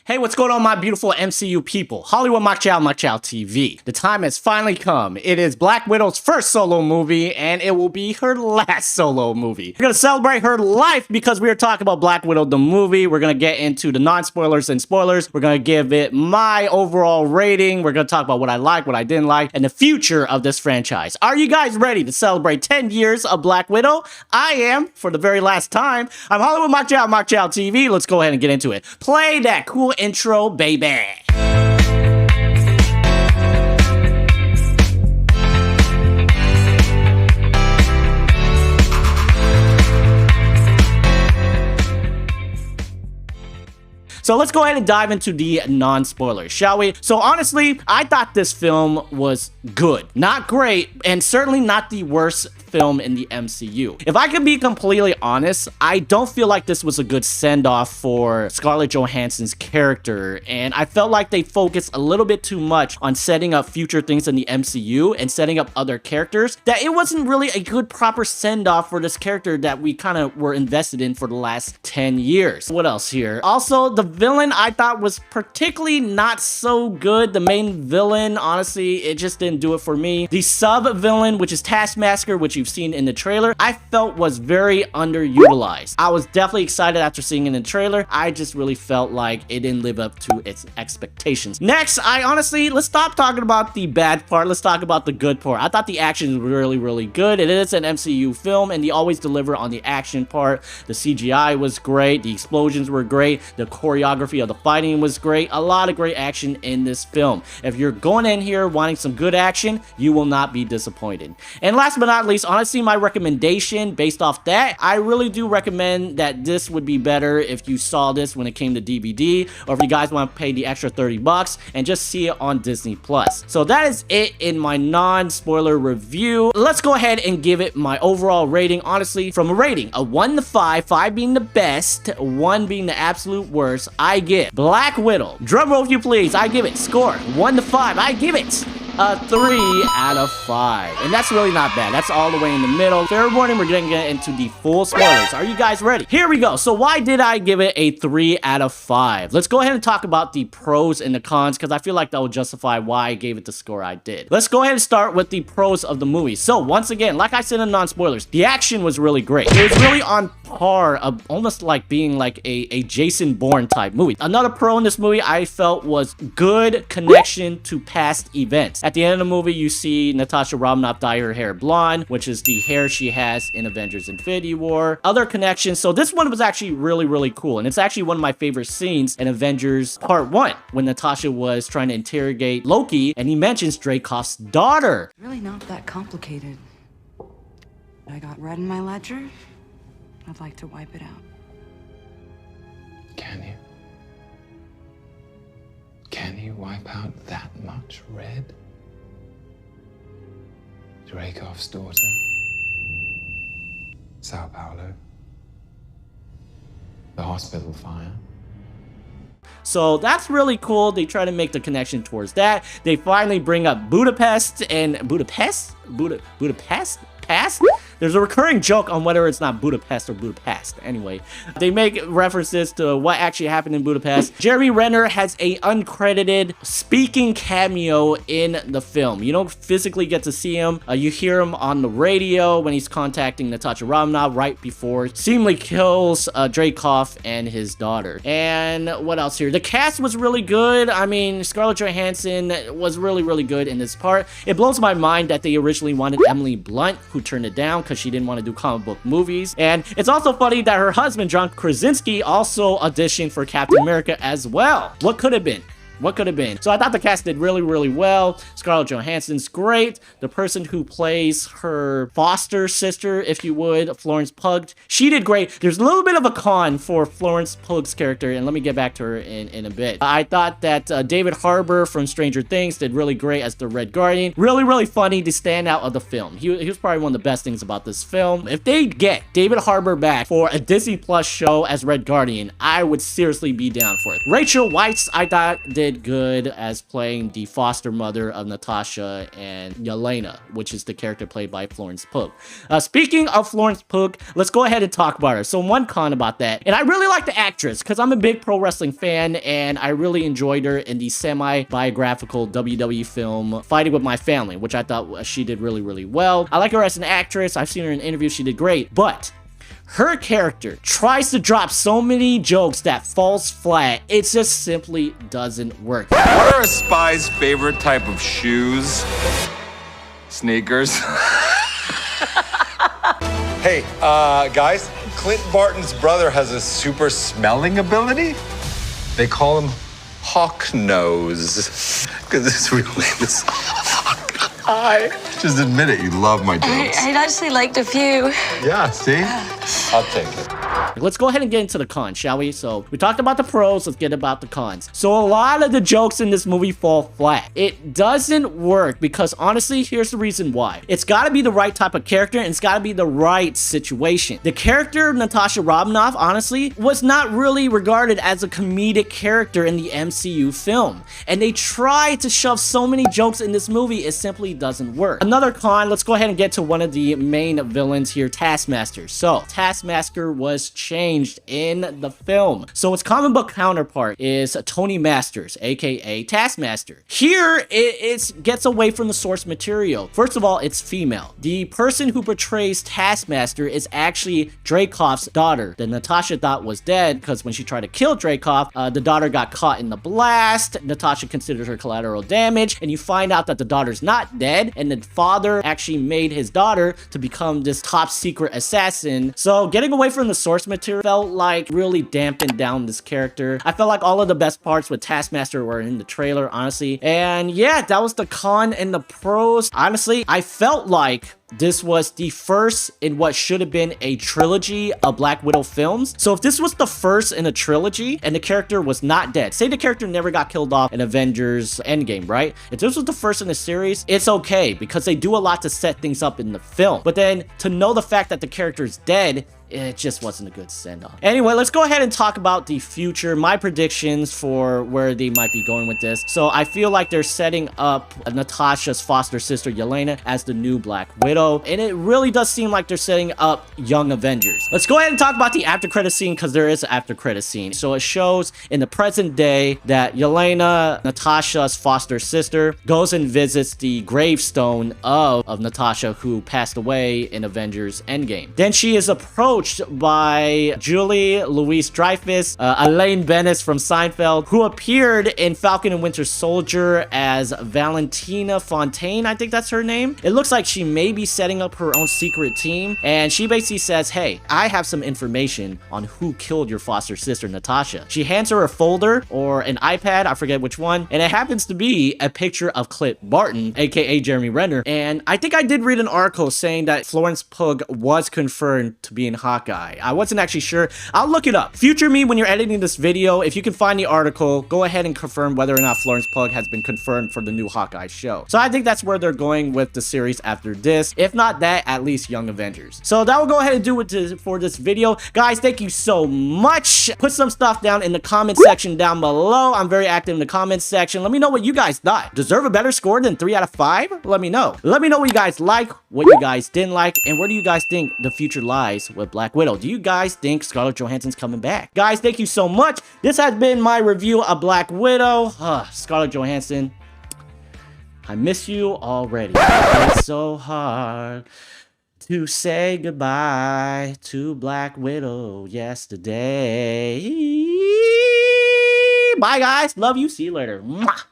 Hey, what's going on, my beautiful MCU people? Hollywood Mock Chow TV. The time has finally come. It is Black Widow's first solo movie, and it will be her last solo movie. We're gonna celebrate her life because we are talking about Black Widow, the movie. We're gonna get into the non-spoilers and spoilers. We're gonna give it my overall rating. We're gonna talk about what I like, what I didn't like, and the future of this franchise. Are you guys ready to celebrate 10 years of Black Widow? I am, for the very last time. I'm Hollywood Mock Chow TV. Let's go ahead and get into it. Play that cool intro, baby. So let's go ahead and dive into the non-spoilers, shall we? So honestly, I thought this film was good. Not great, and certainly not the worst film in the MCU. If I can be completely honest, I don't feel like this was a good send-off for Scarlett Johansson's character, and I felt like they focused a little bit too much on setting up future things in the MCU and setting up other characters, that it wasn't really a good proper send-off for this character that we kind of were invested in for the last 10 years. What else here? Also, the villain I thought was particularly not so good. The main villain, honestly, it just didn't do it for me. The sub-villain, which is Taskmaster, which you've seen in the trailer, I felt was very underutilized. I was definitely excited after seeing it in the trailer. I just really felt like it didn't live up to its expectations. Next, let's stop talking about the bad part. Let's talk about the good part. I thought the action was really good. It is an MCU film, and they always deliver on the action part. The CGI was great. The explosions were great. The choreography of the fighting was great. A lot of great action in this film. If you're going in here wanting some good action, you will not be disappointed. And last but not least, honestly, my recommendation based off that, I really do recommend that this would be better if you saw this when it came to DVD, or if you guys want to pay the extra 30 bucks and just see it on Disney+. So that is it in my non-spoiler review. Let's go ahead and give it my overall rating. Honestly, from a rating of 1 to 5, 5 being the best, 1 being the absolute worst, I give Black Widow, drum roll if you please, I give it, score 1 to 5, I give it a 3 out of 5. And that's really not bad. That's all the way in the middle. Fair warning, we're gonna get into the full spoilers. Are you guys ready? Here we go. So why did I give it a 3 out of 5? Let's go ahead and talk about the pros and the cons, because I feel like that will justify why I gave it the score I did. Let's go ahead and start with the pros of the movie. So once again, like I said in non-spoilers, the action was really great. It was really on par of almost like being like a Jason Bourne type movie. Another pro in this movie I felt was good connection to past events. At the end of the movie, you see Natasha dye her hair blonde, which is the hair she has in Avengers Infinity War. Other connections. So this one was actually really cool. And it's actually one of my favorite scenes in Avengers Part 1, when Natasha was trying to interrogate Loki, and he mentions Dreykov's daughter. Really not that complicated. I got red in my ledger. I'd like to wipe it out. Can you? Can you wipe out that much red? Dreykov's daughter, Sao Paulo, the hospital fire. So that's really cool. They try to make the connection towards that. They finally bring up Budapest and Budapest? Past? There's a recurring joke on whether it's not Budapest or Budapest. Anyway, they make references to what actually happened in Budapest. Jeremy Renner has a uncredited speaking cameo in the film. You don't physically get to see him. You hear him on the radio when he's contacting Natasha Romanoff right before seemingly kills Dreykov and his daughter. And what else here? The cast was really good. I mean, Scarlett Johansson was really good in this part. It blows my mind that they originally wanted Emily Blunt, who turned it down because she didn't want to do comic book movies. And it's also funny that her husband, John Krasinski, also auditioned for Captain America as well. What could have been? What could have been? So I thought the cast did really well. Scarlett Johansson's great. The person who plays her foster sister, if you would, Florence Pugh, she did great. There's a little bit of a con for Florence Pugh's character, and let me get back to her in a bit. I thought that David Harbour from Stranger Things did really great as the Red Guardian. Really funny, the standout of the film. He was probably one of the best things about this film. If they get David Harbour back for a Disney Plus show as Red Guardian, I would seriously be down for it. Rachel Weisz, I thought, did did good as playing the foster mother of Natasha and Yelena, which is the character played by Florence Pugh. Speaking of Florence Pugh, let's go ahead and talk about her. So one con about that, and I really like the actress because I'm a big pro wrestling fan, and I really enjoyed her in the semi-biographical WWE film Fighting with My Family, which I thought she did really, really well. I like her as an actress. I've seen her in interviews. She did great, but her character tries to drop so many jokes that falls flat. It just simply doesn't work. What are a spy's favorite type of shoes? Sneakers. Hey, guys, Clint Barton's brother has a super smelling ability. They call him Hawk Nose. Because his real name is Hawkeye. Just admit it, you love my jokes. I'd actually liked a few. Yeah, see? I'll take it. Let's go ahead and get into the cons, shall we? So we talked about the pros, let's get about the cons. So a lot of the jokes in this movie fall flat. It doesn't work because honestly, here's the reason why. It's gotta be the right type of character and it's gotta be the right situation. The character of Natasha Romanoff, honestly, was not really regarded as a comedic character in the MCU film. And they tried to shove so many jokes in this movie, it simply doesn't work. Another con, let's go ahead and get to one of the main villains here, Taskmaster. So Taskmaster was changed in the film. So its comic book counterpart is Tony Masters, aka Taskmaster. Here, it gets away from the source material. First of all, it's female. The person who portrays Taskmaster is actually Dreykov's daughter that Natasha thought was dead because when she tried to kill Dreykov, the daughter got caught in the blast. Natasha considered her collateral damage, and you find out that the daughter's not dead, and the father actually made his daughter to become this top secret assassin. So getting away from the source material felt like really dampened down this character. I felt like all of the best parts with Taskmaster were in the trailer, honestly. And yeah, that was the con and the pros. Honestly, I felt like this was the first in what should have been a trilogy of Black Widow films. So if this was the first in a trilogy and the character was not dead, say the character never got killed off in Avengers Endgame, right? If this was the first in the series, it's okay because they do a lot to set things up in the film. But then to know the fact that the character is dead, it just wasn't a good send-off. Anyway, let's go ahead and talk about the future, my predictions for where they might be going with this. So I feel like they're setting up Natasha's foster sister Yelena as the new Black Widow, and it really does seem like they're setting up Young Avengers. Let's go ahead and talk about the after credit scene because there is an after credit scene. So it shows in the present day that Yelena, Natasha's foster sister, goes and visits the gravestone of Natasha who passed away in Avengers Endgame. Then she is approached by Julie Louis-Dreyfus, Elaine Bennis from Seinfeld, who appeared in Falcon and Winter Soldier as Valentina Fontaine, I think that's her name. It looks like she may be setting up her own secret team, and she basically says, hey, I have some information on who killed your foster sister, Natasha. She hands her a folder or an iPad, I forget which one, and it happens to be a picture of Clint Barton, aka Jeremy Renner, and I think I did read an article saying that Florence Pugh was confirmed to be in Hawkeye. I wasn't actually sure. I'll look it up. Future me, when you're editing this video, if you can find the article, go ahead and confirm whether or not Florence Pugh has been confirmed for the new Hawkeye show. So I think that's where they're going with the series after this. If not that, at least Young Avengers. So that will go ahead and do it for this video. Guys, thank you so much. Put some stuff down in the comment section down below. I'm very active in the comment section. Let me know what you guys thought. Deserve a better score than 3 out of 5? Let me know. Let me know what you guys like, what you guys didn't like, and where do you guys think the future lies with Black Widow. Do you guys think Scarlett Johansson's coming back? Guys, thank you so much. This has been my review of Black Widow. Scarlett Johansson, I miss you already. It's so hard to say goodbye to Black Widow yesterday. Bye, guys. Love you. See you later. Mwah.